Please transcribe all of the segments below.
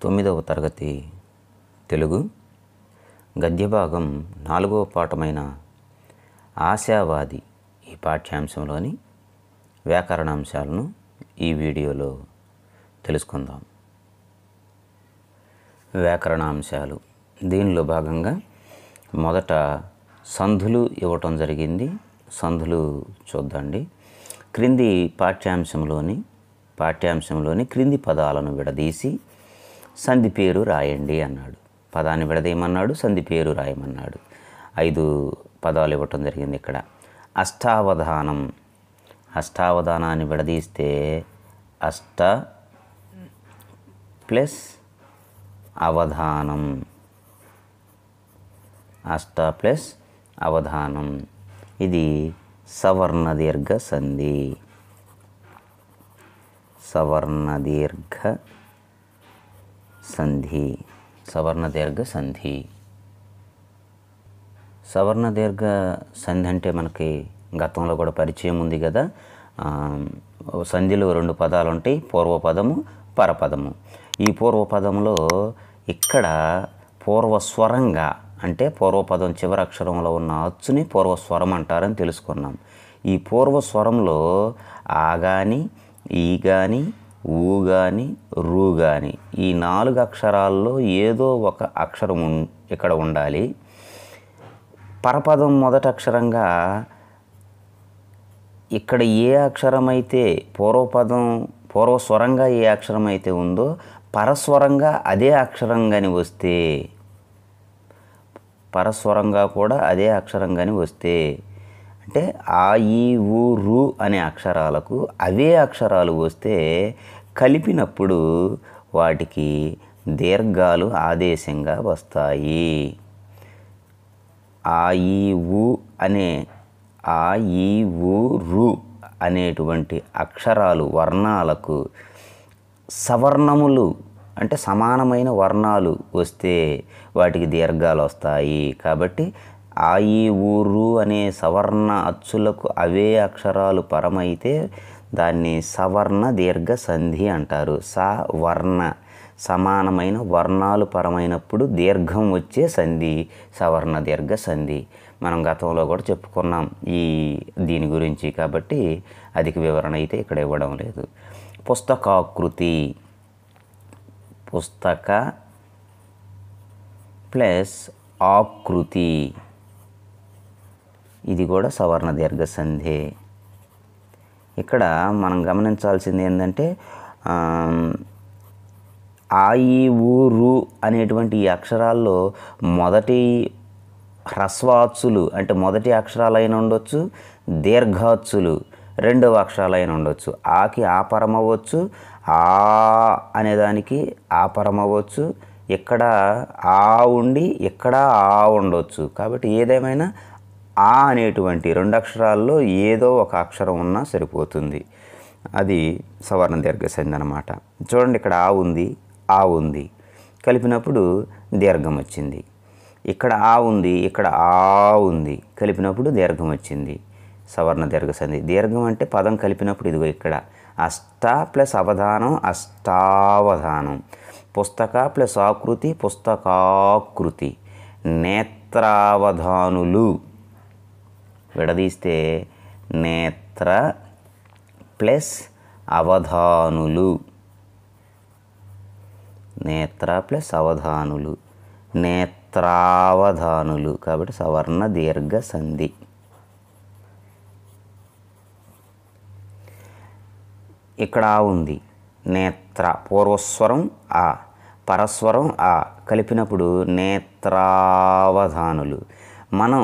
9వ తరగతి తెలుగు గద్యభాగం 4వ పాఠమైన ఆశావాది ఈ పాఠ్యాంశంలోని వ్యాకరణాంశాలను ఈ వీడియోలో తెలుసుకుందాం. వ్యాకరణాంశాలు దీనిలో భాగంగా మొదట సంధులు ఇవ్వటం జరిగింది. సంధులు చూద్దండి. క్రింది పాఠ్యాంశంలోని క్రింది పదాలను విడదీసి సంధి పేరు రాయండి అన్నాడు. పదాన్ని విడదీయమన్నాడు, సంధి పేరు రాయమన్నాడు. 5 పదాలు ఇవ్వటం జరిగింది. ఇక్కడ అష్టావధానం, అష్టావధానాన్ని విడదీస్తే అష్ట ప్లస్ అవధానం, అష్ట ప్లస్ అవధానం. ఇది సవర్ణ దీర్ఘ సంధి. సవర్ణ దీర్ఘ సంధి, సవర్ణ దీర్ఘ సంధి. సవర్ణ దీర్ఘ సంధి అంటే మనకి గతంలో కూడా పరిచయం ఉంది కదా. సంధిలో 2 పదాలు ఉంటాయి, పూర్వపదము, పరపదము. ఈ పూర్వపదంలో ఇక్కడ పూర్వస్వరంగా అంటే పూర్వపదం చివరి అక్షరంలో ఉన్న అచ్చుని పూర్వస్వరం అంటారని తెలుసుకున్నాం. ఈ పూర్వస్వరంలో ఆ కానీ, ఈ కానీ, ఊ కానీ, రు కానీ ఈ 4 అక్షరాల్లో ఏదో ఒక అక్షరం ఇక్కడ ఉండాలి. పరపదం మొదటి అక్షరంగా ఇక్కడ ఏ అక్షరమైతే పూర్వస్వరంగా ఏ అక్షరం అయితే ఉందో పరస్వరంగా అదే అక్షరం కానీ వస్తే, పరస్వరంగా కూడా అదే అక్షరం కానీ వస్తే అంటే ఆ, ఈ, ఊ, రు అనే అక్షరాలకు అవే అక్షరాలు వస్తే కలిపినప్పుడు వాటికి దీర్ఘాలు ఆదేశంగా వస్తాయి. ఆ, ఈ, ఊ అనే ఆ, ఈ, ఊ, రు అనేటువంటి అక్షరాలు వర్ణాలకు సవర్ణములు అంటే సమానమైన వర్ణాలు వస్తే వాటికి దీర్ఘాలు వస్తాయి. కాబట్టి ఆ, ఈ, ఊ, రు అనే సవర్ణ అచ్చులకు అవే అక్షరాలు పరమైతే దాన్ని సవర్ణ దీర్ఘ సంధి అంటారు. సవర్ణ సమానమైన వర్ణాలు పరమైనప్పుడు దీర్ఘం వచ్చే సంధి సవర్ణ దీర్ఘ సంధి. మనం గతంలో కూడా చెప్పుకున్నాం దీని గురించి, కాబట్టి అధిక వివరణ అయితే ఇక్కడ ఇవ్వడం లేదు. పుస్తకాకృతి, పుస్తక ప్లస్ ఆకృతి, ఇది కూడా సవర్ణ దీర్ఘ సంధి. ఇక్కడ మనం గమనించాల్సింది ఏంటంటే ఆ, ఈ, ఊ, రు అనేటువంటి ఈ అక్షరాల్లో మొదటి హ్రస్వాచ్చులు అంటే మొదటి అక్షరాలైన ఉండొచ్చు, దీర్ఘాచ్చులు రెండవ అక్షరాలైన ఉండొచ్చు. ఆకి ఆపరం అవ్వచ్చు, ఆ అనేదానికి ఆపరం అవ్వచ్చు, ఇక్కడ ఆ ఉండి ఇక్కడ ఆ ఉండొచ్చు. కాబట్టి ఏదేమైనా ఆ అనేటువంటి 2 అక్షరాల్లో ఏదో ఒక అక్షరం ఉన్నా సరిపోతుంది. అది సవర్ణ దీర్ఘ సంధి అన్నమాట. చూడండి, ఇక్కడ ఆ ఉంది, ఆ ఉంది, కలిపినప్పుడు దీర్ఘం వచ్చింది. ఇక్కడ ఆ ఉంది, ఇక్కడ ఆ ఉంది, కలిపినప్పుడు దీర్ఘం వచ్చింది. సవర్ణ దీర్ఘ సంధి. దీర్ఘం అంటే పదం కలిపినప్పుడు ఇదిగో ఇక్కడ అష్ట ప్లస్ అవధానం అష్టావధానం, పుస్తక ప్లస్ ఆకృతి పుస్తకాకృతి, నేత్రావధానులు విడదీస్తే నేత్ర ప్లస్ అవధానులు, నేత్ర ప్లస్ అవధానులు, నేత్రావధానులు. కాబట్టి సవర్ణ దీర్ఘ సంధి. ఇక్కడ ఆ ఉంది, నేత్ర పూర్వస్వరం ఆ, పరస్వరం ఆ, కలిపినప్పుడు నేత్రావధానులు. మనం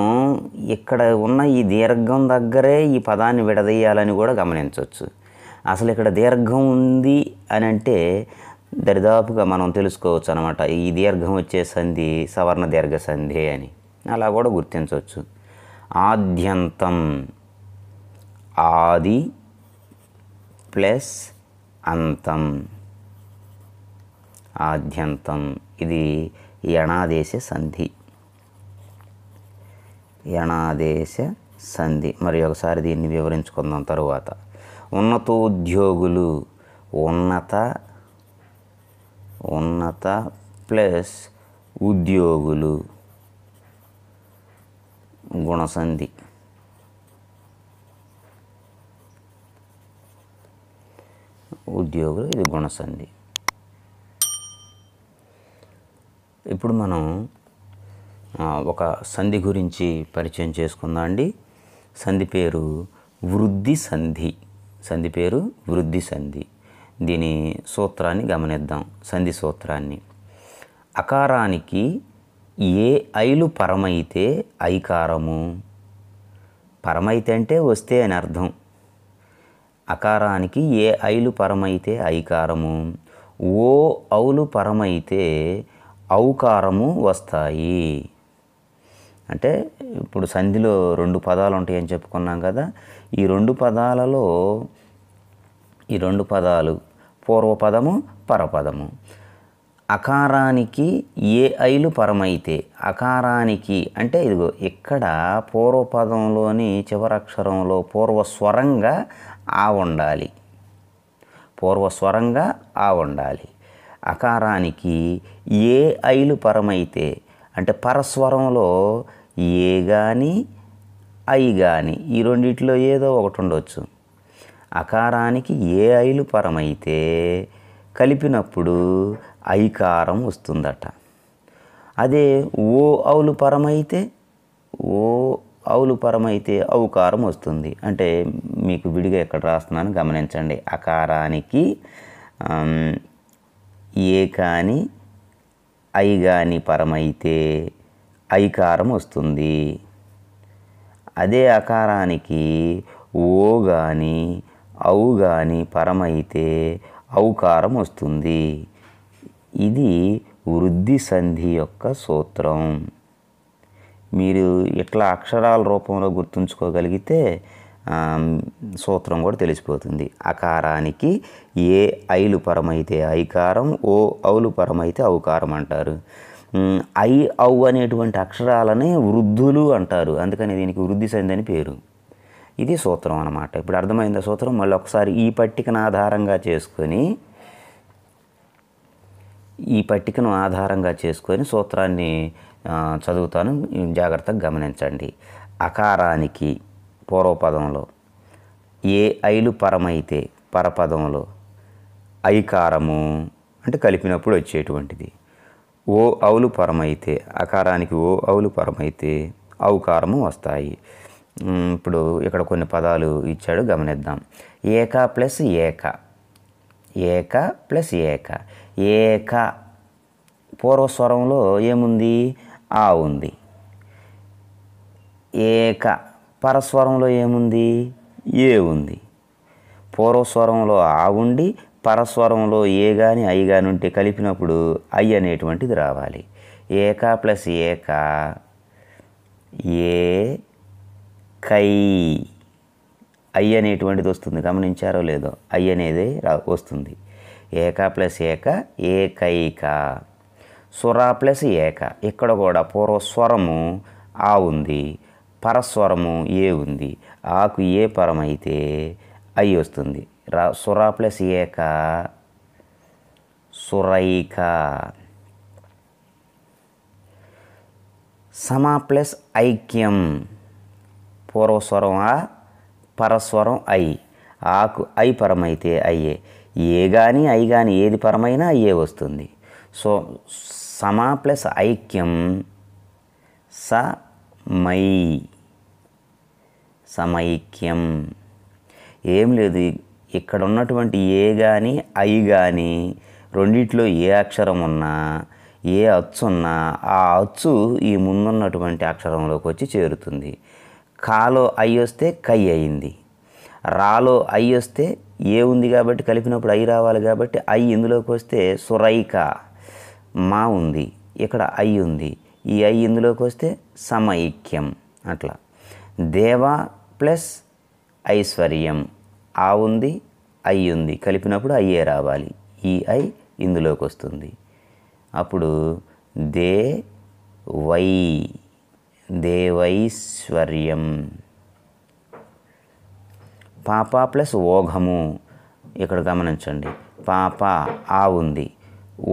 ఇక్కడ ఉన్న ఈ దీర్ఘం దగ్గరే ఈ పదాన్ని విడదీయాలని కూడా గమనించవచ్చు. అసలు ఇక్కడ దీర్ఘం ఉంది అని అంటే దరిదాపుగా మనం తెలుసుకోవచ్చు అన్నమాట. ఈ దీర్ఘం వచ్చే సంధి సవర్ణ దీర్ఘ సంధి అని అలా కూడా గుర్తించవచ్చు. ఆద్యంతం, ఆది ప్లస్ అంతం, ఆద్యంతం. ఇది యణాదేశ సంధి. యణాదేశ సంధి. మరి ఒకసారి దీన్ని వివరించుకుందాం తరువాత. ఉన్నతోద్యోగులు, ఉన్నత ఉన్నత ప్లస్ ఉద్యోగులు గుణసంధి. ఉద్యోగులు ఇది గుణసంధి. ఇప్పుడు మనం ఒక సంధి గురించి పరిచయం చేసుకుందాం అండి. సంధి పేరు వృద్ధి సంధి. సంధి పేరు వృద్ధి సంధి. దీని సూత్రాన్ని గమనిద్దాం. సంధి సూత్రాన్ని: అకారానికి ఏ ఐలు పరమైతే ఐకారము. పరమైతే అంటే వస్తే అని అర్థం. అకారానికి ఏ ఐలు పరమైతే ఐకారము, ఓ ఔలు పరమైతే ఔకారము వస్తాయి. అంటే ఇప్పుడు సంధిలో 2 పదాలు ఉంటాయని చెప్పుకున్నాం కదా. ఈ 2 పదాలలో ఈ 2 పదాలు పూర్వపదము పరపదము. అకారానికి ఏ ఐలు పరమైతే, అకారానికి అంటే ఇదిగో ఇక్కడ పూర్వపదంలోని చివరక్షరంలో పూర్వస్వరంగా ఆ ఉండాలి. పూర్వస్వరంగా ఆ ఉండాలి. అకారానికి ఏ ఐలు పరమైతే అంటే పరస్వరంలో ఏ కానీ ఐ కానీ ఈ రెండిట్లో ఏదో ఒకటి ఉండొచ్చు. అకారానికి ఏ ఐలు పరమైతే కలిపినప్పుడు ఐకారం వస్తుందట. అదే ఓ ఔలు పరమైతే ఔకారం వస్తుంది. అంటే మీకు విడిగా ఎక్కడ రాస్తున్నాను గమనించండి. అకారానికి ఏ కానీ ఐ కానీ పరమైతే ఐకారం వస్తుంది. అదే అకారానికి ఓ కానీ ఔ కానీ పరమైతే ఔకారం వస్తుంది. ఇది వృద్ధి సంధి యొక్క సూత్రం. మీరు ఇట్లా అక్షరాల రూపంలో గుర్తుంచుకోగలిగితే సూత్రం కూడా తెలిసిపోతుంది. అకారానికి ఏ ఐలు పరమైతే ఐకారం, ఓ ఔలు పరమైతే ఔకారం అంటారు. ఐ ఔ అనేటువంటి అక్షరాలని వృద్ధులు అంటారు. అందుకని దీనికి వృద్ధి సంధి అని పేరు. ఇది సూత్రం అన్నమాట. ఇప్పుడు అర్థమైందా సూత్రం? మళ్ళీ ఒకసారి ఈ పట్టికను ఆధారంగా చేసుకొని సూత్రాన్ని చదువుతాను, జాగ్రత్తగా గమనించండి. అకారానికి పూర్వపదంలో ఏ ఐలు పరమైతే పరపదంలో ఐకారము అంటే కలిపినప్పుడు వచ్చేటువంటిది. ఓ ఔలు పరమైతే అకారానికి ఓ ఔలు పరమైతే ఔకారము వస్తాయి. ఇప్పుడు ఇక్కడ కొన్ని పదాలు ఇచ్చాడు, గమనిద్దాం. ఏక ప్లస్ ఏక, ఏక ప్లస్ ఏక. ఏక పూర్వస్వరంలో ఏముంది? ఆ ఉంది. ఏక పరస్వరంలో ఏముంది? ఏ ఉంది. పూర్వస్వరంలో ఆ ఉండి పరస్వరంలో ఏ కానీ ఐ కానీ ఉంటే కలిపినప్పుడు ఐ అనేటువంటిది రావాలి. ఏక ప్లస్ ఏక ఏ కై, ఐ అనేటువంటిది వస్తుంది. గమనించారో లేదో? ఐ అనేది వస్తుంది. ఏక ప్లస్ ఏక ఏకైక. సురా ప్లస్ ఏక, ఇక్కడ కూడా పూర్వస్వరము ఆ ఉంది, పరస్వరము ఏ ఉంది. ఆకు ఏ పరమైతే ఐ వస్తుంది. సురా ప్లస్ ఏక సురైక. సమా ప్లస్ ఐక్యం, పూర్వస్వరం ఆ, పరస్వరం ఐ. ఆకు ఐ పరమైతే అయ్యే. ఏ కానీ ఐ కానీ ఏది పరమైనా అయ్యే వస్తుంది. సో సమా ప్లస్ ఐక్యం సమై, సమైక్యం. ఏం లేదు, ఇక్కడ ఉన్నటువంటి ఏ కానీ ఐ కానీ రెండిట్లో ఏ అక్షరం ఉన్నా, ఏ అచ్చు ఉన్నా ఆ అచ్చు ఈ ముందున్నటువంటి అక్షరంలోకి వచ్చి చేరుతుంది. కాలో ఐ వస్తే కై అయింది. రాలో ఐ వస్తే ఏ ఉంది కాబట్టి కలిపినప్పుడు ఐ రావాలి కాబట్టి ఐ ఇందులోకి వస్తే సురైక. మా ఉంది, ఇక్కడ ఐ ఉంది, ఈ ఐ ఇందులోకి వస్తే సమైక్యం. అట్లా దేవ ప్లస్ ఐశ్వర్యం, ఆ ఉంది ఐ ఉంది, కలిపినప్పుడు అయ్యే రావాలి, ఈ ఐ ఇందులోకి వస్తుంది. అప్పుడు దేవైశ్వర్యం. పాప ప్లస్ ఓఘము, ఇక్కడ గమనించండి. పాప ఆ ఉంది,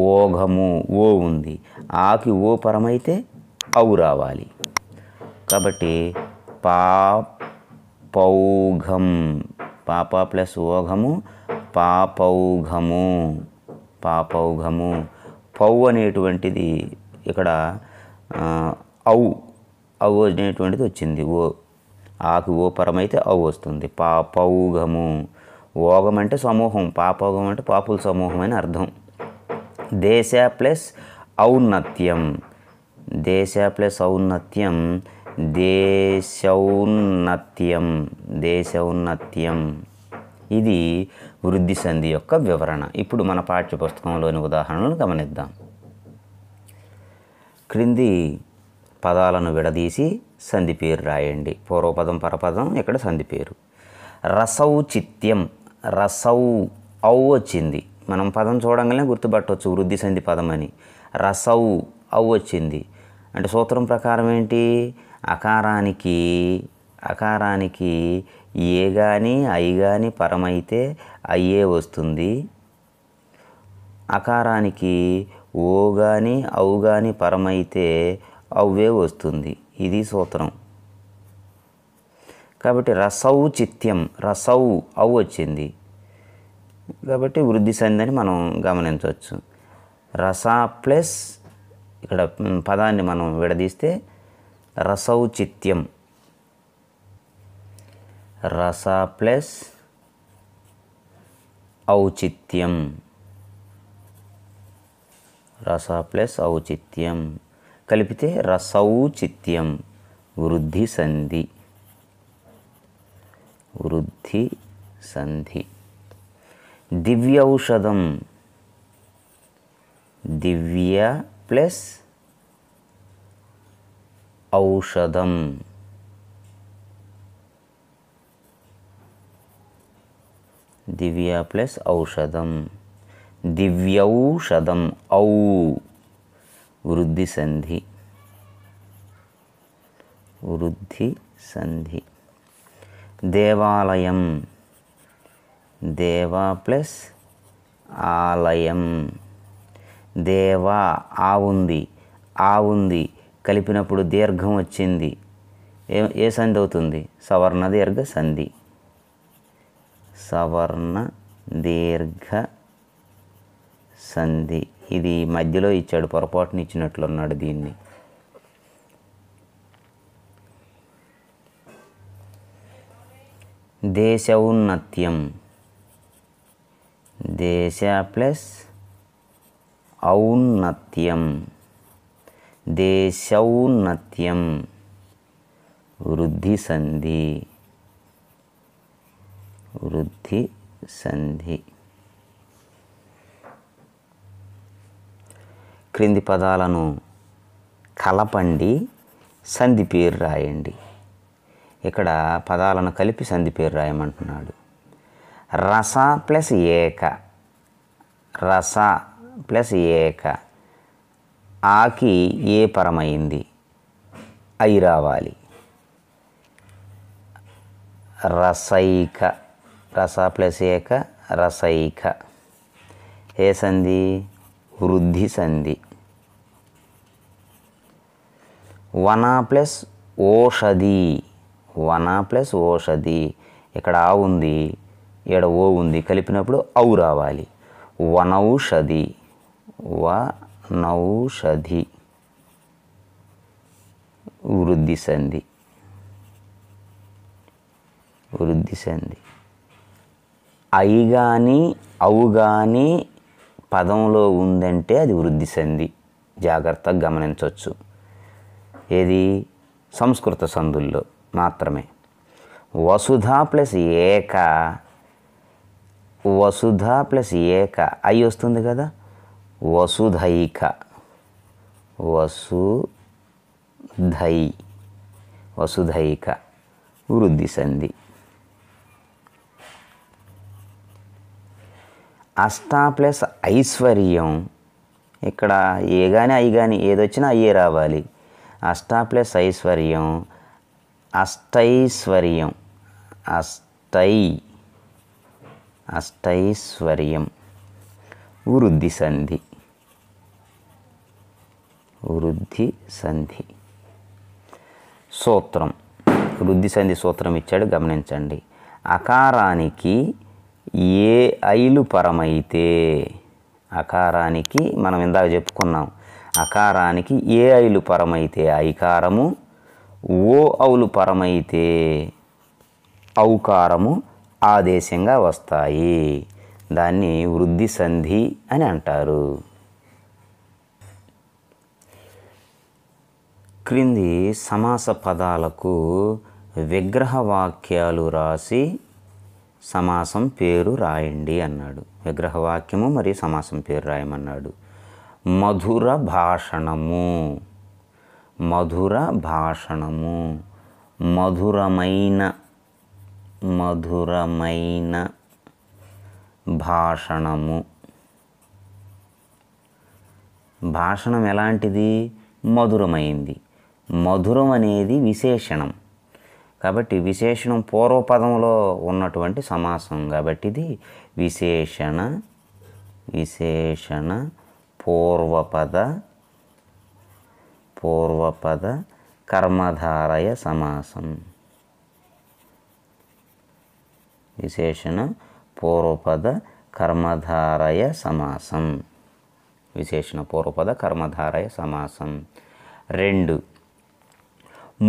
ఓఘము ఓ ఉంది, ఆకి ఓ పరమైతే ఔ రావాలి. కాబట్టి పాపౌఘం, పాప ప్లస్ ఓఘము పాపౌఘము, పాపౌఘము. పౌ అనేటువంటిది ఇక్కడ ఔ అనేటువంటిది వచ్చింది, ఓ ఆకి ఓ పరమైతే ఔ వస్తుంది. పాపౌఘము. ఓఘం అంటే సమూహం, పాపౌఘం అంటే పాపుల సమూహం అని అర్థం. దేశ ప్లస్ ఔన్నత్యం, దేశ ప్లస్ ఔన్నత్యం దేశౌన్నత్యం, దేశౌన్నత్యం. ఇది వృద్ధి సంధి యొక్క వివరణ. ఇప్పుడు మన పాఠ్యపుస్తకంలోని ఉదాహరణలను గమనిద్దాం. క్రింది పదాలను విడదీసి సంధి పేరు రాయండి. పూర్వపదం పరపదం, ఇక్కడ సంధి పేరు. రసౌచిత్యం, రసౌ ఔ వచ్చింది, మనం పదం చూడంగానే గుర్తుపట్టవచ్చు వృద్ధి సంధి పదం అని. రసౌ ఔ వచ్చింది అంటే సూత్రం ప్రకారం ఏంటి, అకారానికి ఏ కానీ ఐ కానీ పరమైతే అయ్యే వస్తుంది, అకారానికి ఓ కానీ ఔ కానీ పరమైతే అవ్వే వస్తుంది. ఇది సూత్రం. కాబట్టి రసౌచిత్యం, రసౌ ఔ వచ్చింది కాబట్టి వృద్ధి సంధి అని మనం గమనించవచ్చు. రస ప్లస్ ఇక్కడ పదాన్ని మనం విడదీస్తే రసౌచిత్యం, రస ప్లస్ ఔచిత్యం, రస ప్లస్ ఔచిత్యం కలిపితే రసౌచిత్యం, వృద్ధి సంధి, వృద్ధి సంధి. దివ్యౌషధం, దివ్య ప్లస్ ఔషధం, దివ్య ప్లస్ ఔషధం, దివ్యౌషధం ఔ, వృద్ధి సంధి, వృద్ధి సంధి. దేవాలయం, దేవ ప్లస్ ఆలయం, దేవా ఆ ఉంది కలిపినప్పుడు దీర్ఘం వచ్చింది, ఏ సంధి అవుతుంది, సవర్ణ దీర్ఘ సంధి, సవర్ణ దీర్ఘ సంధి. ఇది మధ్యలో ఇచ్చాడు, పొరపాటున ఇచ్చినట్లున్నాడు దీన్ని. దేశౌన్నత్యం, దేశ ప్లస్ ఔన్నత్యం, దేశౌన్నత్యం, వృద్ధి సంధి, వృద్ధి సంధి. క్రింది పదాలను కలపండి, సంధి పేరు రాయండి. ఇక్కడ పదాలను కలిపి సంధి పేరు రాయమంటున్నాడు. రస ప్లస్ ఏక, రస ప్లస్ ఏక, ఆకి ఏ పరమైంది ఐ రావాలి. రసైక, రస ప్లస్ ఏక రసైక, ఏ సంధి, వృద్ధి సంధి. వన ప్లస్ ఓషధి, వన ప్లస్ ఓషధి, ఇక్కడ ఆ ఉంది, ఇక్కడ ఓ ఉంది, కలిపినప్పుడు ఔ రావాలి. వనౌషధి, వనౌషధి, వృద్ధి సంధి, వృద్ధి సంధి. ఐ కానీ ఔ కానీ పదంలో ఉందంటే అది వృద్ధి సంధి, జాగ్రత్తగా గమనించవచ్చు. ఏది, సంస్కృత సంధుల్లో మాత్రమే. వసుధ ప్లస్ ఏక, వసుధ ప్లస్ ఏక ఐ వస్తుంది కదా, వసుధైక, వసుధైక, వృద్ధి సంధి. అష్ట ప్లస్ ఐశ్వర్యం, ఇక్కడ ఏ కానీ ఐ కానీ ఏదొచ్చినా అయ్యే రావాలి. అష్ట ప్లస్ ఐశ్వర్యం, అష్టైశ్వర్యం, అష్టైశ్వర్యం, వృద్ధి సంధి. వృద్ధి సంధి సూత్రం. వృద్ధి సంధి సూత్రం ఇచ్చాడు, గమనించండి. అకారానికి ఏ ఐలు పరమైతే, అకారానికి మనం ఇందాక చెప్పుకున్నాం, అకారానికి ఏ ఐలు పరమైతే ఐకారము, ఓ ఔలు పరమైతే ఔకారము ఆదేశంగా వస్తాయి. దాన్ని వృద్ధి సంధి అని అంటారు. క్రింది సమాస పదాలకు విగ్రహ వాక్యాలు రాసి సమాసం పేరు రాయండి అన్నాడు. విగ్రహ వాక్యము మరియు సమాసం పేరు రాయమన్నాడు. మధుర భాషణము, మధుర భాషణము, మధురమైన, మధురమైన భాషణము. భాషణం ఎలాంటిది? మధురమైంది. మధురం అనేది విశేషణం కాబట్టి విశేషణం పూర్వపదంలో ఉన్నటువంటి సమాసం కాబట్టి ఇది విశేషణ, విశేషణ పూర్వపద, పూర్వపద కర్మధారయ సమాసం. విశేషణ పూర్వపద కర్మధారయ సమాసం. విశేషణ పూర్వపద కర్మధారయ సమాసం. 2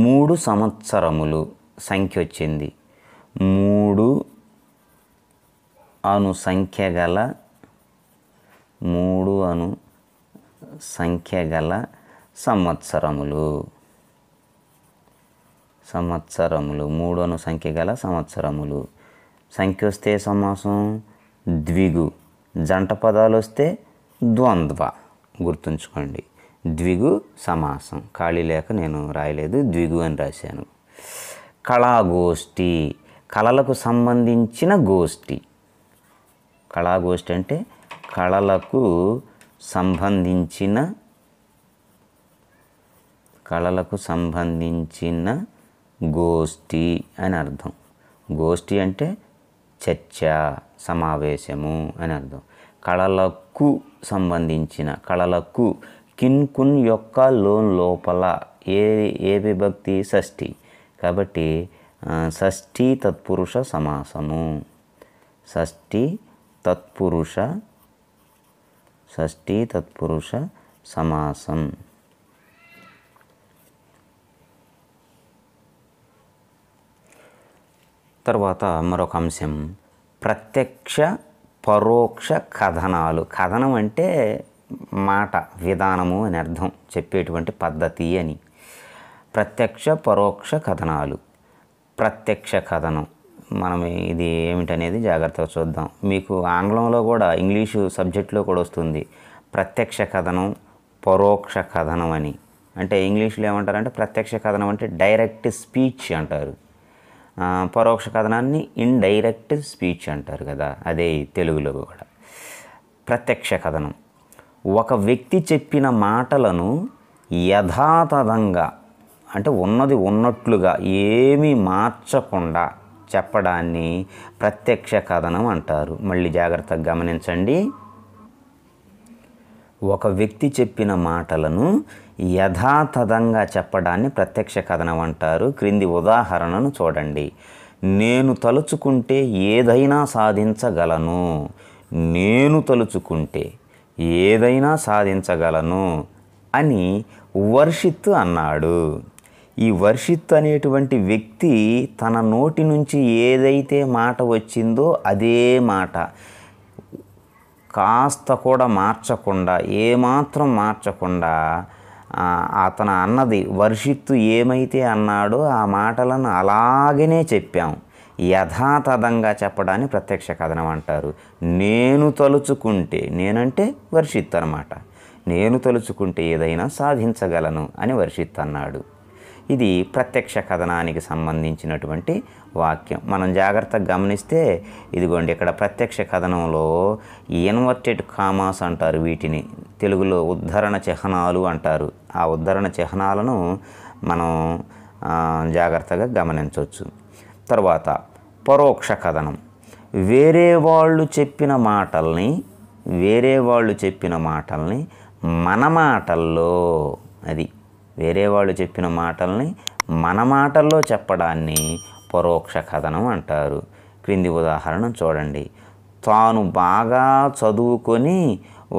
3 సంవత్సరములు సంఖ్య వచ్చింది. 3 అను సంఖ్య గల, 3 అను సంఖ్య గల సంవత్సరములు. సంవత్సరములు 3 అను సంఖ్య గల సంవత్సరములు. సంఖ్య వస్తే సమాసం ద్విగు, జంట పదాలు వస్తే ద్వంద్వ. గుర్తుంచుకోండి, ద్విగు సమాసం. ఖాళీ లేక నేను రాయలేదు, ద్విగు అని రాశాను. కళాగోష్ఠి, కళలకు సంబంధించిన గోష్ఠి. కళాగోష్ఠి అంటే కళలకు సంబంధించిన, కళలకు సంబంధించిన గోష్ఠి అని అర్థం. గోష్ఠి అంటే చర్చ, సమావేశము అని అర్థం. కళలకు సంబంధించిన, కళలకు కిన్ కున్ యొక్క లోన్ లోపల ఏ విభక్తి? షష్ఠి. కాబట్టి షష్ఠి తత్పురుష సమాసము. షష్ఠి తత్పురుష, షష్ఠి తత్పురుష సమాసం. తర్వాత మరొక అంశం ప్రత్యక్ష పరోక్ష కథనాలు. కథనం అంటే మాట, విధానము అని అర్థం, చెప్పేటువంటి పద్ధతి అని. ప్రత్యక్ష పరోక్ష కథనాలు. ప్రత్యక్ష కథనం మనం ఇది ఏమిటనేది జాగ్రత్తగా చూద్దాం. మీకు ఆంగ్లంలో కూడా, ఇంగ్లీషు సబ్జెక్టులో కూడా వస్తుంది ప్రత్యక్ష కథనం, పరోక్ష కథనం అని. అంటే ఇంగ్లీష్లో ఏమంటారంటే ప్రత్యక్ష కథనం అంటే డైరెక్ట్ స్పీచ్ అంటారు, పరోక్ష కథనాన్ని ఇండైరెక్ట్ స్పీచ్ అంటారు కదా, అదే తెలుగులో కూడా. ప్రత్యక్ష కథనం ఒక వ్యక్తి చెప్పిన మాటలను యథాతథంగా, అంటే ఉన్నది ఉన్నట్లుగా ఏమీ మార్చకుండా చెప్పడాన్ని ప్రత్యక్ష కథనం అంటారు. మళ్ళీ జాగ్రత్తగా గమనించండి. ఒక వ్యక్తి చెప్పిన మాటలను యథాతథంగా చెప్పడాన్ని ప్రత్యక్ష కథనం అంటారు. క్రింది ఉదాహరణను చూడండి. నేను తలుచుకుంటే ఏదైనా సాధించగలను. నేను తలుచుకుంటే ఏదైనా సాధించగలను అని వర్షిత్ అన్నాడు. ఈ వర్షిత్ అనేటువంటి వ్యక్తి తన నోటి నుంచి ఏదైతే మాట వచ్చిందో అదే మాట కాస్త కూడా మార్చకుండా, ఏమాత్రం మార్చకుండా అతను అన్నది, వర్షిత్తు ఏమైతే అన్నాడో ఆ మాటలను అలాగనే చెప్పాం. యథాతథంగా చెప్పడాన్ని ప్రత్యక్ష కథనం అంటారు. నేను తలుచుకుంటే, నేనంటే వర్షిత్ అన్నమాట, నేను తలుచుకుంటే ఏదైనా సాధించగలను అని వర్షిత్ అన్నాడు. ఇది ప్రత్యక్ష కథనానికి సంబంధించినటువంటి వాక్యం. మనం జాగ్రత్తగా గమనిస్తే ఇదిగోండి, ఇక్కడ ప్రత్యక్ష కథనంలో ఇన్వర్టెడ్ కామాస్ అంటారు వీటిని, తెలుగులో ఉద్ధరణ చిహ్నాలు అంటారు. ఆ ఉద్ధరణ చిహ్నాలను మనం జాగ్రత్తగా గమనించవచ్చు. తర్వాత పరోక్ష కథనం వేరే వాళ్ళు చెప్పిన మాటల్ని మన మాటల్లో అది వేరే వాళ్ళు చెప్పిన మాటల్ని మన మాటల్లో చెప్పడాన్ని పరోక్ష కథనం అంటారు. క్రింది ఉదాహరణ చూడండి. తాను బాగా చదువుకొని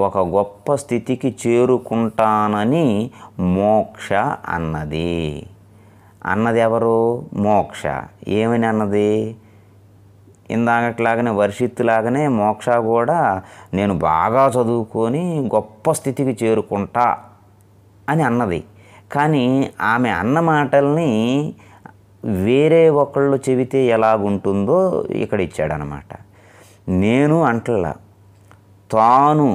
ఒక గొప్ప స్థితికి చేరుకుంటానని మోక్ష అన్నది. అన్నది ఎవరు? మోక్ష. ఏమని అన్నది? ఇందాకట్లాగానే వర్షిత్తులాగానే మోక్ష కూడా నేను బాగా చదువుకొని గొప్ప స్థితికి చేరుకుంటా అని అన్నది. కానీ ఆమె అన్న మాటల్ని వేరే ఒకళ్ళు చెబితే ఎలాగుంటుందో ఇక్కడ ఇచ్చాడనమాట. నేను అంటలా, తాను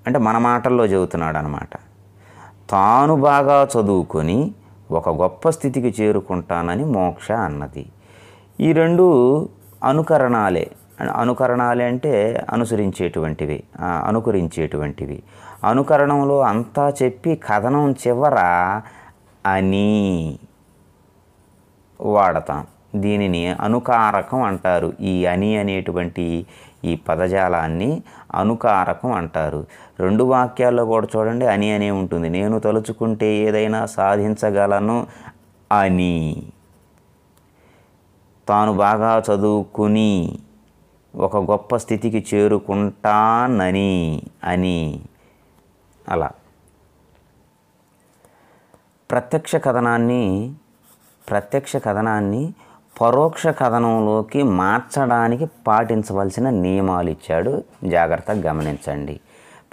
అంటే మన మాటల్లో చెబుతున్నాడు అనమాట. తాను బాగా చదువుకొని ఒక గొప్ప స్థితికి చేరుకుంటానని మోక్ష అన్నది. ఈ రెండు అనుకరణాలే. అనుకరణాలే అంటే అనుకరించేటువంటివి. అనుకరణంలో అంతా చెప్పి కథనం చివర అని వాడతాం. దీనిని అనుకారకం అంటారు. ఈ అని అనేటువంటి ఈ పదజాలాన్ని అనుకారకం అంటారు. 2 వాక్యాల్లో కూడా చూడండి అని అనే ఉంటుంది. నేను తలుచుకుంటే ఏదైనా సాధించగలను అని. తాను బాగా చదువుకుని ఒక గొప్ప స్థితికి చేరుకుంటానని అని. అలా ప్రత్యక్ష కథనాన్ని పరోక్ష కథనంలోకి మార్చడానికి పాటించవలసిన నియమాలు ఇచ్చాడు. జాగ్రత్తగా గమనించండి.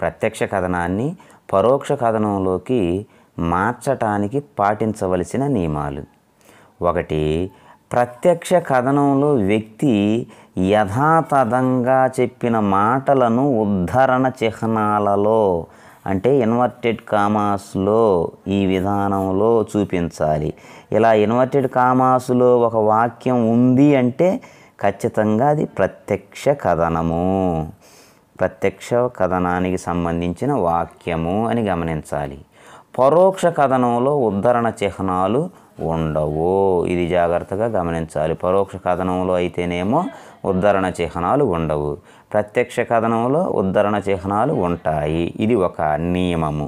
ప్రత్యక్ష కథనాన్ని పరోక్ష కథనంలోకి మార్చటానికి పాటించవలసిన నియమాలు. 1. ప్రత్యక్ష కథనంలో వ్యక్తి యథాతథంగా చెప్పిన మాటలను ఉద్ధరణ చిహ్నాలలో అంటే ఇన్వర్టెడ్ కామాస్లో ఈ విధానంలో చూపించాలి. ఇలా ఇన్వర్టెడ్ కామాస్లో ఒక వాక్యం ఉంది అంటే ఖచ్చితంగా అది ప్రత్యక్ష కథనము, ప్రత్యక్ష కథనానికి సంబంధించిన వాక్యము అని గమనించాలి. పరోక్ష కథనంలో ఉద్ధరణ చిహ్నాలు ఉండవు. ఇది జాగ్రత్తగా గమనించాలి. పరోక్ష కథనంలో అయితేనేమో ఉద్ధరణ చిహ్నాలు ఉండవు. ప్రత్యక్ష కథనంలో ఉద్ధరణ చిహ్నాలు ఉంటాయి. ఇది ఒక నియమము.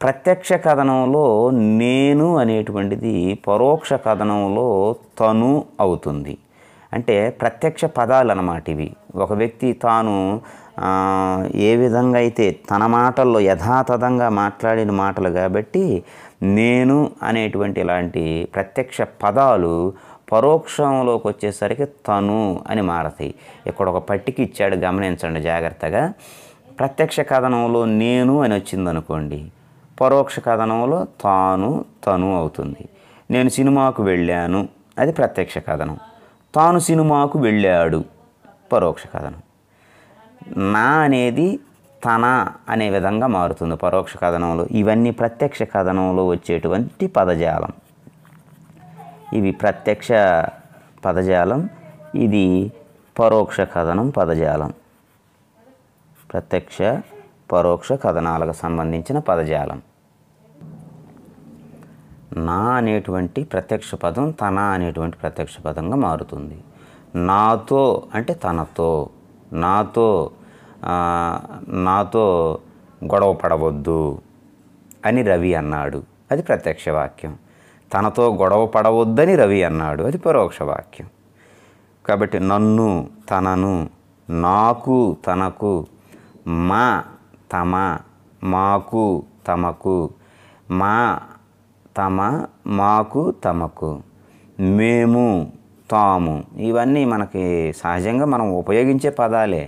ప్రత్యక్ష కథనంలో నేను అనేటువంటిది పరోక్ష కథనంలో తను అవుతుంది. అంటే ప్రత్యక్ష పదాలు అన్నమాట ఇవి. ఒక వ్యక్తి తాను ఏ విధంగా అయితే తన మాటల్లో యథాతథంగా మాట్లాడిన మాటలు కాబట్టి నేను అనేటువంటి ఇలాంటి ప్రత్యక్ష పదాలు పరోక్షంలోకి వచ్చేసరికి తను అని మారతాయి. ఇక్కడ ఒక పట్టిక ఇచ్చాడు, గమనించండి జాగ్రత్తగా. ప్రత్యక్ష కథనంలో నేను అని వచ్చిందనుకోండి, పరోక్ష కథనంలో తను అవుతుంది. నేను సినిమాకు వెళ్ళాను, అది ప్రత్యక్ష కథనం. తాను సినిమాకు వెళ్ళాడు, పరోక్ష కథనం. నా అనేది తన అనే విధంగా మారుతుంది పరోక్ష కథనంలో. ఇవన్నీ ప్రత్యక్ష కథనంలో వచ్చేటువంటి పదజాలం. ఇవి ప్రత్యక్ష పదజాలం, ఇది పరోక్ష కథనం పదజాలం. ప్రత్యక్ష పరోక్ష కథనాలకు సంబంధించిన పదజాలం. నా అనేటువంటి ప్రత్యక్ష పదం తన అనేటువంటి ప్రత్యక్ష పదంగా మారుతుంది. నాతో అంటే తనతో, నాతో గొడవ పడవద్దు అని రవి అన్నాడు, అది ప్రత్యక్ష వాక్యం. తనతో గొడవ పడవద్దని రవి అన్నాడు, అది పరోక్ష వాక్యం. కాబట్టి నన్ను, తనను, నాకు, తనకు, మా, తమ, మాకు, తమకు, మా, తమ, మాకు, తమకు, మేము, తాము, ఇవన్నీ మనకి సహజంగా మనం ఉపయోగించే పదాలే.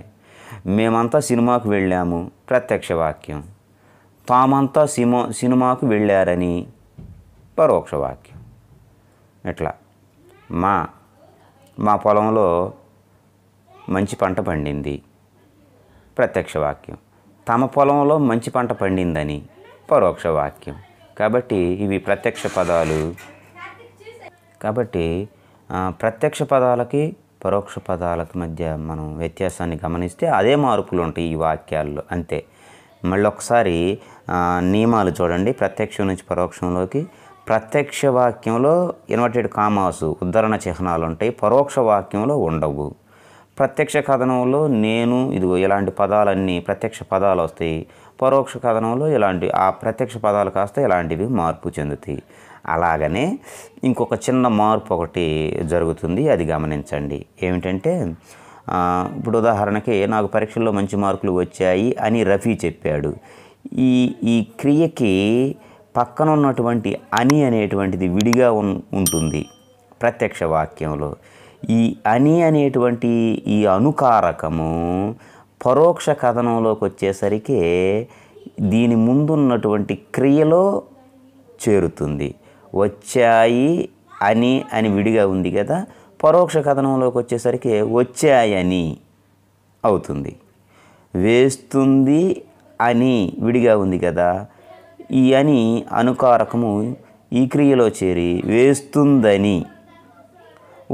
మేమంతా సినిమాకు వెళ్ళాము, ప్రత్యక్ష వాక్యం. తామంతా సినిమాకు వెళ్ళారని పరోక్ష వాక్యం. ఇట్లా మా పొలంలో మంచి పంట పండింది, ప్రత్యక్ష వాక్యం. తమ పొలంలో మంచి పంట పండిందని పరోక్ష వాక్యం. కాబట్టి ఇవి ప్రత్యక్ష పదాలు. కాబట్టి ప్రత్యక్ష పదాలకి పరోక్ష పదాలకు మధ్య మనం వ్యత్యాసాన్ని గమనిస్తే అదే మార్పులు ఉంటాయి ఈ వాక్యాల్లో, అంతే. మళ్ళీ ఒకసారి నియమాలు చూడండి. ప్రత్యక్షం నుంచి పరోక్షంలోకి. ప్రత్యక్ష వాక్యంలో ఇన్వర్టెడ్ కామాసు ఉద్ధరణ చిహ్నాలు ఉంటాయి, పరోక్ష వాక్యంలో ఉండవు. ప్రత్యక్ష కథనంలో నేను ఇదిగో ఇలాంటి పదాలన్నీ ప్రత్యక్ష పదాలు వస్తాయి. పరోక్ష కథనంలో ఇలాంటి ఆ ప్రత్యక్ష పదాలు కాస్త ఇలాంటివి మార్పు చెందుతాయి. అలాగనే ఇంకొక చిన్న మార్పు ఒకటి జరుగుతుంది, అది గమనించండి. ఏమిటంటే ఇప్పుడు ఉదాహరణకి నాకు పరీక్షల్లో మంచి మార్కులు వచ్చాయి అని రఫీ చెప్పాడు. ఈ క్రియకి పక్కన ఉన్నటువంటి అని అనేటువంటిది విడిగా ఉంటుంది ప్రత్యక్ష వాక్యంలో. ఈ అని అనేటువంటి ఈ అనుకారకము పరోక్ష కథనంలోకి వచ్చేసరికి దీని ముందున్నటువంటి క్రియలో చేరుతుంది. వచ్చాయి అని విడిగా ఉంది కదా, పరోక్ష కథనంలోకి వచ్చేసరికి వచ్చాయని అవుతుంది. వేస్తుంది అని విడిగా ఉంది కదా, ఈ అని అనుకారకము ఈ క్రియలో చేరి వేస్తుందని,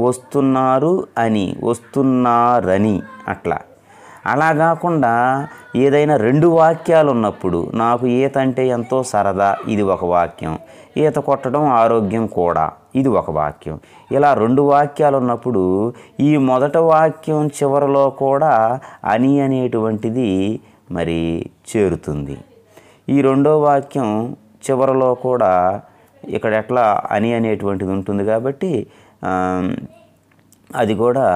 వస్తున్నారు అని, వస్తున్నారని అలా కాకుండా ఏదైనా రెండు వాక్యాలు ఉన్నప్పుడు నాకు ఈత అంటే ఎంతో సరదా, ఇది ఒక వాక్యం. ఈత కొట్టడం ఆరోగ్యం కూడా, ఇది ఒక వాక్యం. ఇలా రెండు వాక్యాలు ఉన్నప్పుడు ఈ మొదటి వాక్యం చివరిలో కూడా అని అనేటువంటిది మరి చేరుతుంది. ఈ రెండో వాక్యం చివరిలో కూడా ఇక్కడ ఎట్లా అని అనేటువంటిది ఉంటుంది కాబట్టి అది కూడా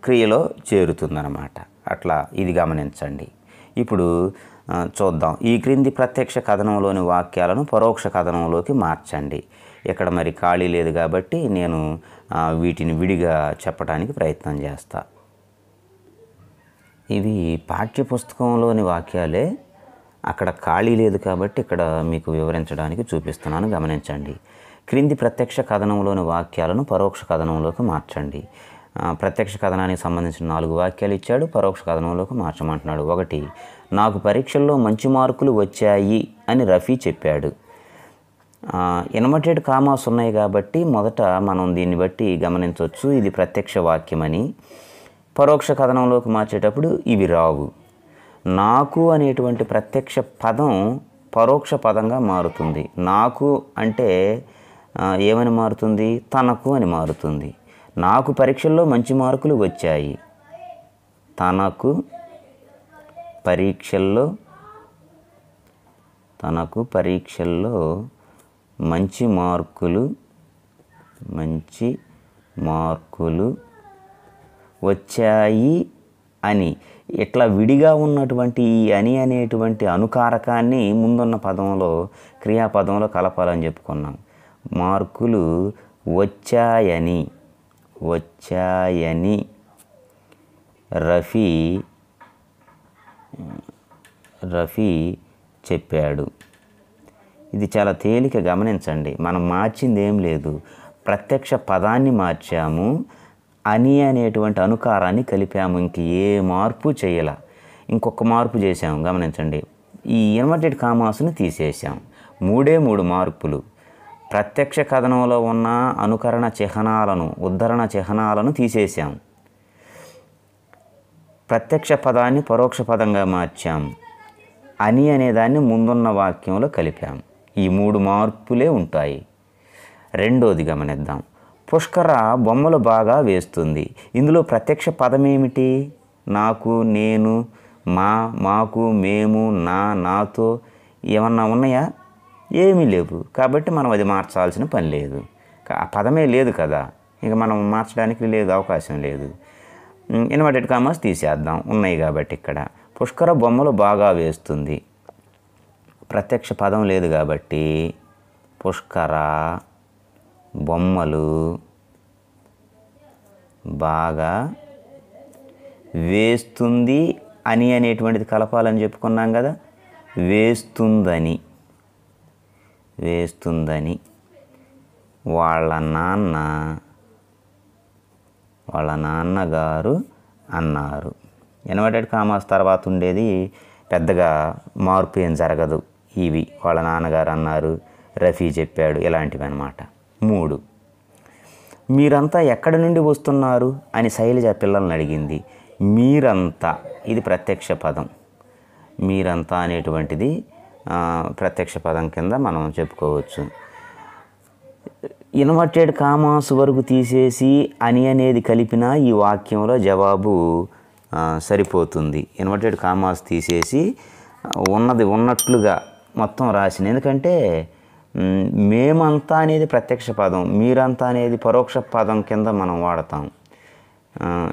క్రియలో చేరుతుందన్నమాట. అట్లా ఇది గమనించండి. ఇప్పుడు చూద్దాం. ఈ క్రింది ప్రత్యక్ష కథనంలోని వాక్యాలను పరోక్ష కథనంలోకి మార్చండి. ఇక్కడ మరి ఖాళీ లేదు కాబట్టి నేను వీటిని విడిగా చెప్పడానికి ప్రయత్నం చేస్తా. ఇవి పాఠ్యపుస్తకంలోని వాక్యాలే, అక్కడ ఖాళీ లేదు కాబట్టి ఇక్కడ మీకు వివరించడానికి చూపిస్తున్నాను, గమనించండి. క్రింది ప్రత్యక్ష కథనంలోని వాక్యాలను పరోక్ష కథనంలోకి మార్చండి. ప్రత్యక్ష కథనానికి సంబంధించిన 4 వాక్యాలు ఇచ్చాడు, పరోక్ష కథనంలోకి మార్చమంటున్నాడు. 1, నాకు పరీక్షల్లో మంచి మార్కులు వచ్చాయి అని రఫీ చెప్పాడు. ఇన్వర్టెడ్ కామాస్ ఉన్నాయి కాబట్టి మొదట మనం దీన్ని బట్టి గమనించవచ్చు ఇది ప్రత్యక్ష వాక్యమని. పరోక్ష కథనంలోకి మార్చేటప్పుడు ఇవి రావు. నాకు అనేటువంటి ప్రత్యక్ష పదం పరోక్ష పదంగా మారుతుంది. నాకు అంటే ఏమని మారుతుంది? తనకు అని మారుతుంది. నాకు పరీక్షల్లో మంచి మార్కులు వచ్చాయి, తనకు పరీక్షల్లో మంచి మార్కులు వచ్చాయి అని. ఇట్లా విడిగా ఉన్నటువంటి ఈ అని అనేటువంటి అనుకారకాన్ని ముందున్న పదంలో క్రియాపదంలో కలపాలని చెప్పుకున్నాం. మార్కులు వచ్చాయని రఫీ చెప్పాడు. ఇది చాలా తేలిక, గమనించండి. మనం మార్చింది ఏం లేదు, ప్రత్యక్ష పదాన్ని మార్చాము, అని అనేటువంటి అనుకారాన్ని కలిపాము. ఇంక ఏ మార్పు చేయాల. ఇంకొక మార్పు చేసాము, గమనించండి. ఈ ఇన్వర్టెడ్ కామాస్ని తీసేసాం. 3 మార్పులు. ప్రత్యక్ష కథనంలో ఉన్న అనుకరణ చిహ్నాలను, ఉద్ధరణ చిహ్నాలను తీసేసాం. ప్రత్యక్ష పదాన్ని పరోక్ష పదంగా మార్చాం. అని అనేదాన్ని ముందున్న వాక్యంలో కలిపాం. ఈ 3 మార్పులే ఉంటాయి. రెండోది గమనిద్దాం. పుష్కర బొమ్మలు బాగా వేస్తుంది. ఇందులో ప్రత్యక్ష పదం ఏమిటి? నాకు, నేను, మాకు, మేము, నాతో ఏమన్నా ఉన్నాయా? ఏమీ లేవు. కాబట్టి మనం అది మార్చాల్సిన పని లేదు. ఆ పదమే లేదు కదా, ఇక మనం మార్చడానికి లేదు, అవకాశం లేదు. ఇన్వర్టెడ్ కామాస్ తీసేద్దాం, ఉన్నాయి కాబట్టి. ఇక్కడ పుష్కర బొమ్మలు బాగా వేస్తుంది, ప్రత్యక్ష పదం లేదు కాబట్టి పుష్కర బొమ్మలు బాగా వేస్తుంది అని అనేటువంటిది కలపాలని చెప్పుకున్నాం కదా. వేస్తుందని వాళ్ళ నాన్నగారు అన్నారు. ఇన్వర్టెడ్ కామాస్ తర్వాత ఉండేది పెద్దగా మార్పు ఏం జరగదు. ఇవి వాళ్ళ నాన్నగారు అన్నారు, రఫీ చెప్పాడు, ఇలాంటివి అన్నమాట. 3, మీరంతా ఎక్కడి నుండి వస్తున్నారు అని శైలజ పిల్లల్ని అడిగింది. మీరంతా, ఇది ప్రత్యక్ష పదం. మీరంతా అనేటువంటిది ప్రత్యక్ష పదం కింద మనం చెప్పుకోవచ్చు. ఇన్వర్టెడ్ కామాస్ వరకు తీసేసి అని అనేది కలిపినా ఈ వాక్యంలో జవాబు సరిపోతుంది. ఇన్వర్టెడ్ కామాస్ తీసేసి ఉన్నది ఉన్నట్లుగా మొత్తం రాసిన. ఎందుకంటే మేమంతా అనేది ప్రత్యక్ష పదం, మీరంతా అనేది పరోక్ష పదం కింద మనం వాడతాం.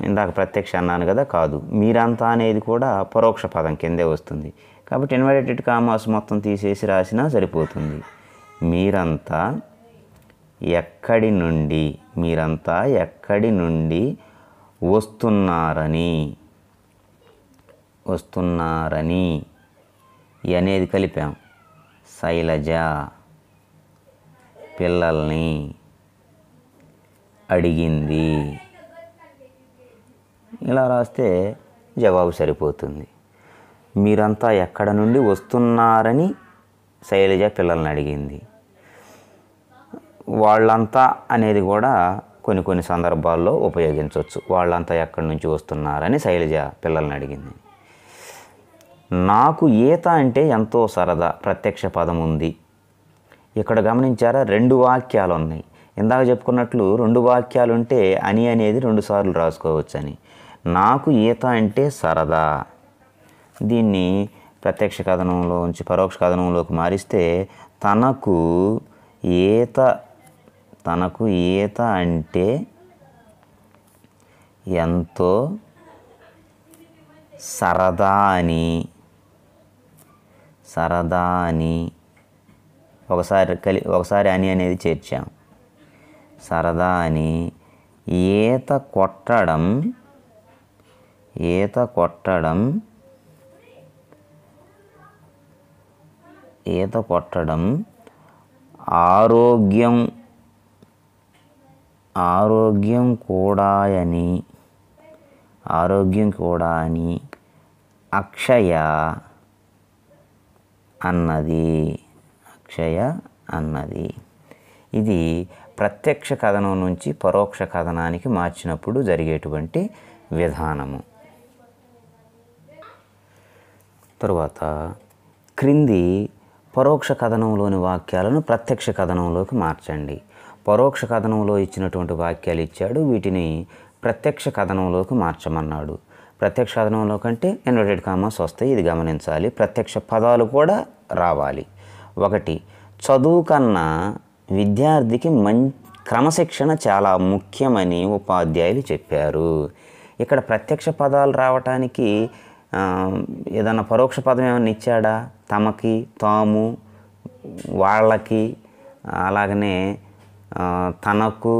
ఇందాక ప్రత్యక్ష అన్నాను కదా, కాదు, మీరంతా అనేది కూడా పరోక్ష పదం కిందే వస్తుంది. కాబట్టి ఇన్వర్టెడ్ కామాస్ మొత్తం తీసేసి రాసినా సరిపోతుంది. మీరంతా ఎక్కడి నుండి, మీరంతా ఎక్కడి నుండి వస్తున్నారని అనేది కలిపాం. శైలజ పిల్లల్ని అడిగింది. ఇలా రాస్తే జవాబు సరిపోతుంది. మీరంతా ఎక్కడ నుండి వస్తున్నారని శైలజ పిల్లల్ని అడిగింది. వాళ్ళంతా అనేది కూడా కొన్ని సందర్భాల్లో ఉపయోగించవచ్చు. వాళ్ళంతా ఎక్కడి నుంచి వస్తున్నారని శైలజ పిల్లల్ని అడిగింది. నాకు ఈత అంటే ఎంతో సరదా ప్రత్యక్ష పదం ఉంది. ఇక్కడ గమనించారా, 2 వాక్యాలు ఉన్నాయి. ఇందాక చెప్పుకున్నట్లు 2 వాక్యాలు ఉంటే అని అనేది 2 సార్లు రాసుకోవచ్చని. నాకు ఈత అంటే సరదా, దీన్ని ప్రత్యక్ష కథనంలో ఉంచి పరోక్ష కథనంలోకి మారిస్తే తనకు ఈత అంటే ఎంతో సరదా అని ఒకసారి అని అనేది చేర్చాం. సరదా అని ఈత కొట్టడం ఆరోగ్యం కూడా అని అక్షయ అన్నది. ఇది ప్రత్యక్ష కథనం నుంచి పరోక్ష కథనానికి మార్చినప్పుడు జరిగేటువంటి విధానము. తరువాత క్రింది పరోక్ష కథనంలోని వాక్యాలను ప్రత్యక్ష కథనంలోకి మార్చండి. పరోక్ష కథనంలో ఇచ్చినటువంటి వాక్యాలు ఇచ్చాడు, వీటిని ప్రత్యక్ష కథనంలోకి మార్చమన్నాడు. ప్రత్యక్ష కథనంలో కంటే ఇన్వర్టెడ్ కామాస్ వస్తాయి, ఇది గమనించాలి. ప్రత్యక్ష పదాలు కూడా రావాలి. 1, చదువు కన్నా విద్యార్థికి క్రమశిక్షణ చాలా ముఖ్యమని ఉపాధ్యాయులు చెప్పారు. ఇక్కడ ప్రత్యక్ష పదాలు రావటానికి ఏదన్నా పరోక్ష పదం ఏమైనా ఇచ్చాడా? తమకి, తాము, వాళ్ళకి, అలాగనే తనకు,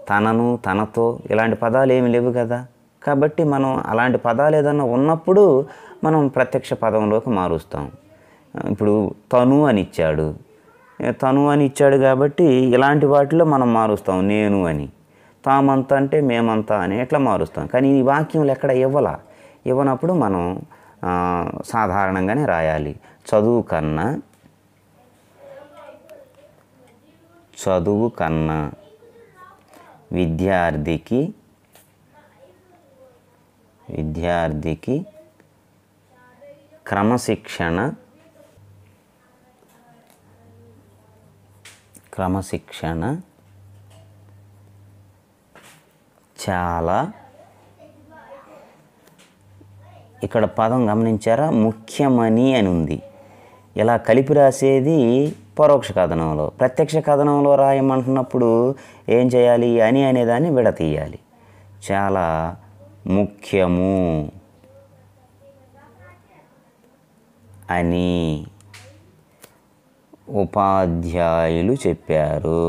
తనను, తనతో ఇలాంటి పదాలు ఏమి లేవు కదా. కాబట్టి మనం అలాంటి పదాలు ఏదన్నా ఉన్నప్పుడు మనం ప్రత్యక్ష పదంలోకి మారుస్తాం. ఇప్పుడు తను అని ఇచ్చాడు కాబట్టి ఇలాంటి వాటిలో మనం మారుస్తాం. నేను అని, తామంతా అంటే మేమంతా అని ఎట్లా మారుస్తాం. కానీ ఈ వాక్యంలో ఎక్కడ ఇవ్వనప్పుడు మనం సాధారణంగానే రాయాలి. చదువు కన్నా విద్యార్థికి క్రమశిక్షణ చాలా, ఇక్కడ పదం గమనించారా, ముఖ్యమని అని ఉంది. ఇలా కలిపి రాసేది పరోక్ష కథనంలో. ప్రత్యక్ష కథనంలో రాయమంటున్నప్పుడు ఏం చేయాలి? అని అనేదాన్ని విడతీయాలి. చాలా ముఖ్యము అని ఉపాధ్యాయులు చెప్పారు.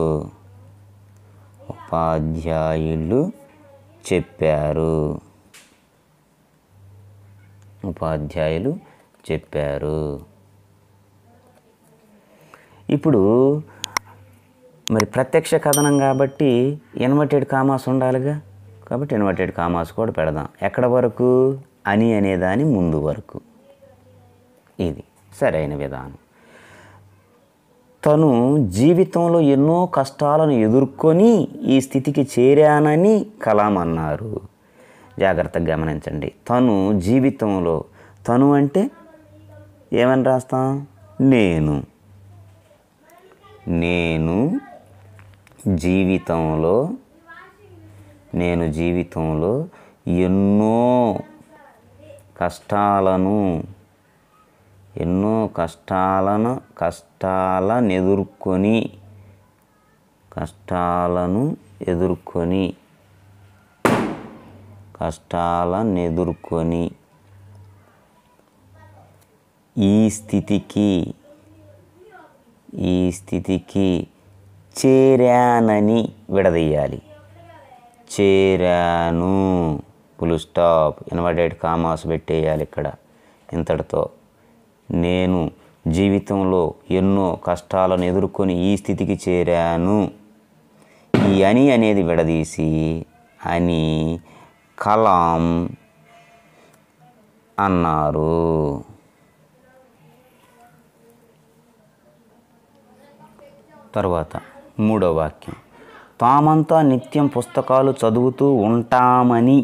ఇప్పుడు మరి ప్రత్యక్ష కథనం కాబట్టి ఇన్వర్టెడ్ కామాస్ ఉండాలిగా. కాబట్టి ఇన్వర్టెడ్ కామాస్ కూడా పెడదాం. ఎక్కడ వరకు? అని అనేదాని ముందు వరకు. ఇది సరైన విధానం. తను జీవితంలో ఎన్నో కష్టాలను ఎదుర్కొని ఈ స్థితికి చేరానని కలాం అన్నారు. జాగ్రత్తగా గమనించండి. తను జీవితంలో, తను అంటే ఏమని రాస్తాం? నేను జీవితంలో ఎన్నో కష్టాలను ఎదుర్కొని ఈ స్థితికి చేరానని విడదీయాలి. చేరాను ఫుల్ స్టాప్, ఇన్వర్టెడ్ కామాస్ పెట్టేయాలి ఇక్కడ. ఇంతటితో నేను జీవితంలో ఎన్నో కష్టాలను ఎదుర్కొని ఈ స్థితికి చేరాను. ఈ అని అనేది విడదీసి అని కలాం అన్నారు. తర్వాత 3వ వాక్యం, తామంతా నిత్యం పుస్తకాలు చదువుతూ ఉంటామని.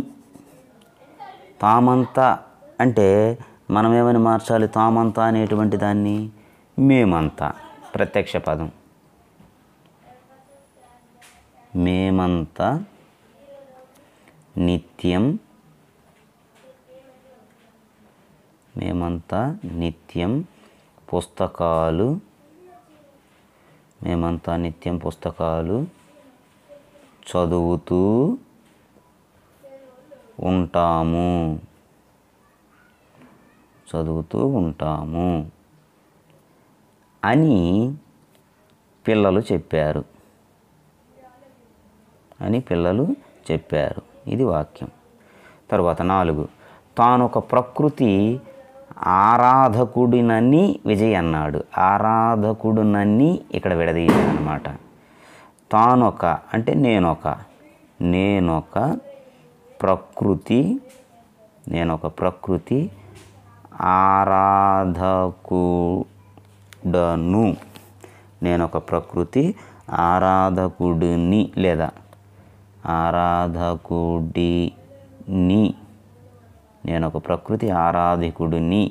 తామంతా అంటే మనమేమని మార్చాలి? తామంతా అనేటువంటి దాన్ని మేమంతా, ప్రత్యక్ష పదం. మేమంతా నిత్యం పుస్తకాలు చదువుతూ ఉంటాము అని పిల్లలు చెప్పారు. ఇది వాక్యం. తర్వాత 4, తానొక ప్రకృతి ఆరాధకుడినని విజయ్ అన్నాడు. ఆరాధకుడునని ఇక్కడ విడదీయాలన్నమాట. తానొక అంటే నేనొక ప్రకృతి ఆరాధకుడను. నేనొక ప్రకృతి ఆరాధకుడిని లేదా ఆరాధకుడిని, నేనొక ప్రకృతి ఆరాధకుడిని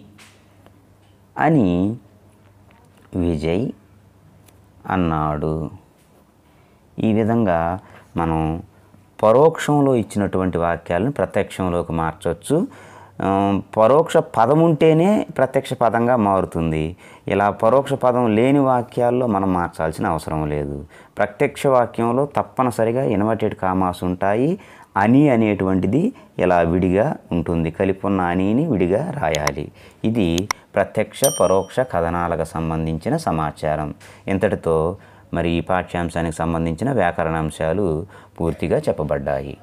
అని విజయ్ అన్నాడు. ఈ విధంగా మనం పరోక్షంలో ఇచ్చినటువంటి వాక్యాలను ప్రత్యక్షంలోకి మార్చవచ్చు. పరోక్ష పదం ఉంటేనే ప్రత్యక్ష పదంగా మారుతుంది. ఇలా పరోక్ష పదం లేని వాక్యాల్లో మనం మార్చాల్సిన అవసరం లేదు. ప్రత్యక్ష వాక్యంలో తప్పనిసరిగా ఇన్వర్టెడ్ కామాస్ ఉంటాయి. అని అనేటువంటిది ఇలా విడిగా ఉంటుంది. కలిపి ఉన్న అనిని విడిగా రాయాలి. ఇది ప్రత్యక్ష పరోక్ష కథనాలకు సంబంధించిన సమాచారం. ఇంతటితో మరి ఈ పాఠ్యాంశానికి సంబంధించిన వ్యాకరణాంశాలు పూర్తిగా చెప్పబడ్డాయి.